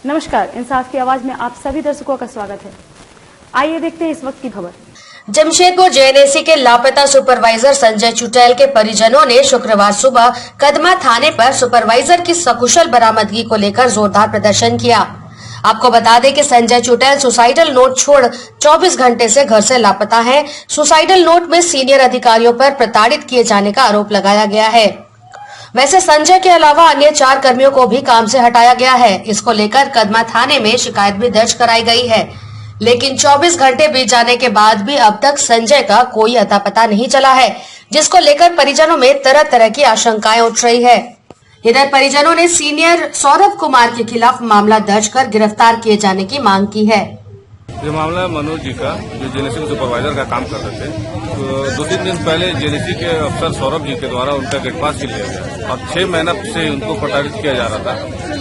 नमस्कार, इंसाफ की आवाज में आप सभी दर्शकों का स्वागत है। आइए देखते हैं इस वक्त की खबर। जमशेदपुर जेएनएसी के लापता सुपरवाइजर संजय चुटैल के परिजनों ने शुक्रवार सुबह कदमा थाने पर सुपरवाइजर की सकुशल बरामदगी को लेकर जोरदार प्रदर्शन किया। आपको बता दें कि संजय चुटैल सुसाइडल नोट छोड़ 24 घंटे से घर से लापता है। सुसाइडल नोट में सीनियर अधिकारियों पर प्रताड़ित किए जाने का आरोप लगाया गया है। वैसे संजय के अलावा अन्य 4 कर्मियों को भी काम से हटाया गया है। इसको लेकर कदमा थाने में शिकायत भी दर्ज कराई गई है, लेकिन 24 घंटे बीत जाने के बाद भी अब तक संजय का कोई अता पता नहीं चला है, जिसको लेकर परिजनों में तरह तरह की आशंकाएं उठ रही है। इधर परिजनों ने सीनियर सौरभ कुमार के खिलाफ मामला दर्ज कर गिरफ्तार किए जाने की मांग की है। ये मामला मनोज जी का, जो जेएनएसी में सुपरवाइजर का काम कर रहे थे। तो 2-3 दिन पहले जेएनएसी के अफसर सौरभ जी के द्वारा उनका गेट पास लिया गया और 6 महीना से उनको प्रताड़ित किया जा रहा था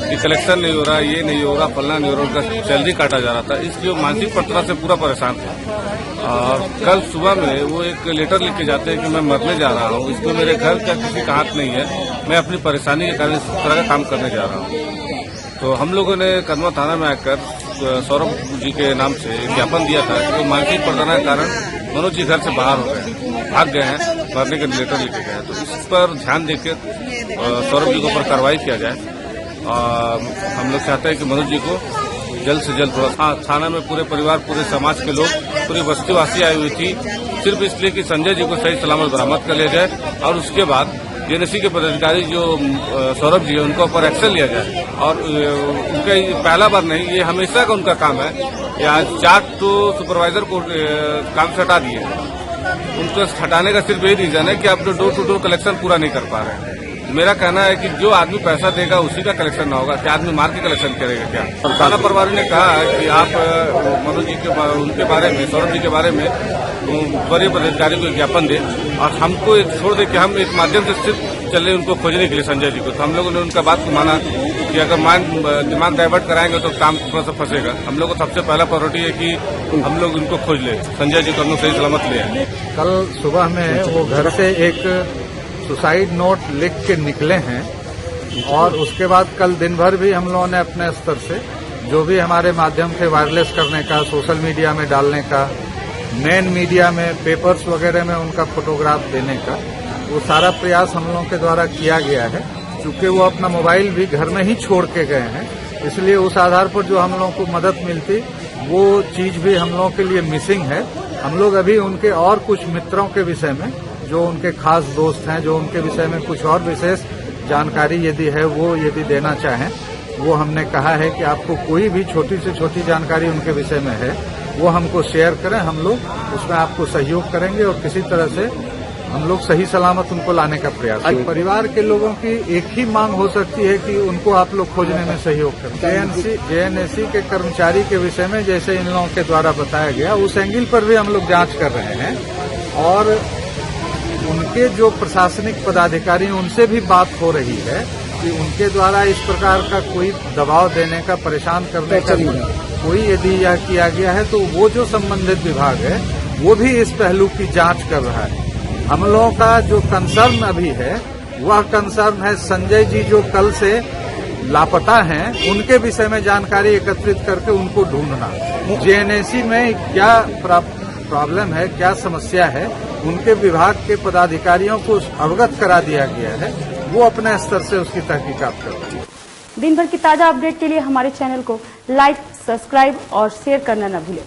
कि कलेक्शन नहीं हो रहा, ये नहीं हो रहा, फलना नहीं हो रहा, उनका सैलरी काटा जा रहा था। इसलिए मानसिक तरह से पूरा परेशान था। और कल सुबह में वो एक लेटर लिख के जाते हैं कि मैं मरने जा रहा हूँ, इसमें मेरे घर का किसी का हाथ नहीं है, मैं अपनी परेशानी के कारण इस तरह का काम करने जा रहा हूँ। तो हम लोगों ने कदमा थाना में आकर सौरभ जी के नाम से ज्ञापन दिया था कि मानसिक प्रताड़ना के कारण मनोज जी घर से बाहर हो गए, भाग गए हैं, मरने के लेटर लिखे गए हैं। तो इस पर ध्यान देकर सौरभ जी के ऊपर कार्रवाई किया जाए। हम लोग चाहते हैं कि मनोज जी को जल्द से जल्द थोड़ा थाना में पूरे परिवार, पूरे समाज के लोग, पूरी बस्तीवासी आई हुई थी सिर्फ इसलिए कि संजय जी को सही सलामत बरामद कर लिया जाए और उसके बाद जेएनएसी के पदाधिकारी जो सौरभ जी है उनके ऊपर एक्शन लिया जाए। और उनका पहला बार नहीं, ये हमेशा का उनका काम है। ये आज 4 तो सुपरवाइजर को काम से हटा दिए। उनको हटाने का सिर्फ यही रीजन है कि आप जो डोर टू डोर कलेक्शन पूरा नहीं कर पा रहे हैं। मेरा कहना है कि जो आदमी पैसा देगा उसी का कलेक्शन ना होगा, क्या आदमी मार के कलेक्शन करेगा क्या? थाना प्रभारी ने कहा कि आप मनोज जी के उनके बारे में, सौरभ जी के बारे में बड़े पदाधिकारी को ज्ञापन दे और हमको एक छोड़ दे कि हम एक माध्यम से सिर्फ चले उनको खोजने के लिए संजय जी को। तो हम लोगों ने उनका बात को माना कि अगर दिमाग डाइवर्ट कराएंगे तो काम थोड़ा सा फंसेगा। हम लोग को सबसे पहला प्रायोरिटी है कि हम लोग उनको खोज ले, संजय जी को हम लोग सही सलामत ले आए। कल सुबह में वो घर से एक सुसाइड नोट लिख के निकले हैं और उसके बाद कल दिन भर भी हम लोगों ने अपने स्तर से जो भी हमारे माध्यम से वायरलेस करने का, सोशल मीडिया में डालने का, मेन मीडिया में, पेपर्स वगैरह में उनका फोटोग्राफ देने का, वो सारा प्रयास हम लोगों के द्वारा किया गया है। चूंकि वो अपना मोबाइल भी घर में ही छोड़ के गए हैं, इसलिए उस आधार पर जो हम लोगों को मदद मिलती वो चीज भी हम लोगों के लिए मिसिंग है। हम लोग अभी उनके और कुछ मित्रों के विषय में, जो उनके खास दोस्त हैं, जो उनके विषय में कुछ और विशेष जानकारी यदि है वो यदि देना चाहें, वो हमने कहा है कि आपको कोई भी छोटी से छोटी जानकारी उनके विषय में है वो हमको शेयर करें, हम लोग उसमें आपको सहयोग करेंगे और किसी तरह से हम लोग सही सलामत उनको लाने का प्रयास करेंगे। परिवार के लोगों की एक ही मांग हो सकती है कि उनको आप लोग खोजने में सहयोग करें। जेएनएसी के कर्मचारी के विषय में जैसे इन लोगों के द्वारा बताया गया, उस एंगल पर भी हम लोग जांच कर रहे हैं और उनके जो प्रशासनिक पदाधिकारी उनसे भी बात हो रही है कि उनके द्वारा इस प्रकार का कोई दबाव देने का, परेशान करने का कोई यदि यह किया गया है तो वो जो संबंधित विभाग है वो भी इस पहलू की जांच कर रहा है। हम लोगों का जो कंसर्न अभी है वह कंसर्न है संजय जी जो कल से लापता हैं उनके विषय में जानकारी एकत्रित करके उनको ढूंढना। जेएनएसी में क्या प्रॉब्लम है, क्या समस्या है, उनके विभाग के पदाधिकारियों को अवगत करा दिया गया है, वो अपने स्तर से उसकी तहकीकात कर रहे हैं। दिन भर की ताजा अपडेट के लिए हमारे चैनल को लाइक, सब्सक्राइब और शेयर करना न भूलें।